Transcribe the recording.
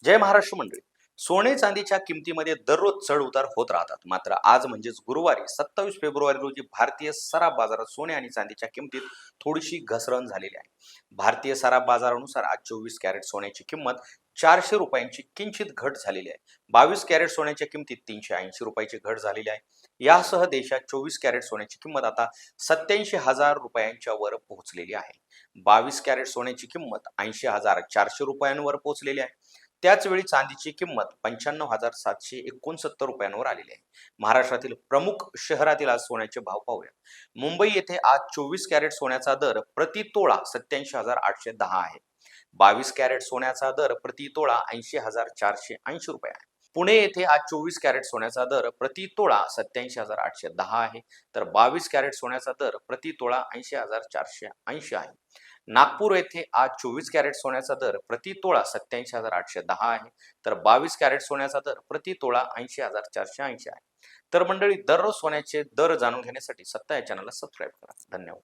जय महाराष्ट्र मंडळी. सोने चांदीच्या किमतीमध्ये दररोज चढ उतार होत राहतात. मात्र आज म्हणजेच गुरुवारी 27 फेब्रुवारी रोजी भारतीय सराफ बाजारात सोने आणि चांदीच्या किमतीत थोडीशी घसरण झालेली आहे. भारतीय सराफ बाजारानुसार आज 24 कॅरेट सोन्याची किंमत 400 रुपयांची किंचित घट झालेली आहे. 22 कॅरेट सोन्याच्या किमतीत 380 रुपयाची घट झालेली आहे. यासह देशात 24 कॅरेट सोन्याची किंमत आता 87,000 रुपयांच्या वर पोहोचलेली आहे. 22 कॅरेट सोन्याची किंमत 80,400 रुपयांवर पोहोचलेली आहे. त्याच वेळी चांदीची किंमत 95,769 रुपयांवर आलेली आहे. महाराष्ट्रातील प्रमुख शहरातील आज सोन्याचे भाव पाहूया. मुंबई येथे आज 24 कॅरेट सोन्याचा दर प्रति तोळा 87,810 आहे. 22 कॅरेट सोन्याचा दर प्रति तोळा 80,480 रुपये आहे. पुणे येथे आज 24 कॅरेट सोन्याचा दर प्रति तोळा 87,810 आहे, तर 22 कॅरेट सोन्याचा दर प्रति तोळा 80,480 आहे. नागपूर येथे आज 24 कॅरेट सोन्याचा दर प्रति तोळा 87,810 आहे, तर 22 कॅरेट सोन्याचा दर प्रति तोळा 80,480 आहे. तर मंडळी, दररोज सोन्याचे दर जाणून घेण्यासाठी सत्ता या चॅनलला सबस्क्राईब करा. धन्यवाद.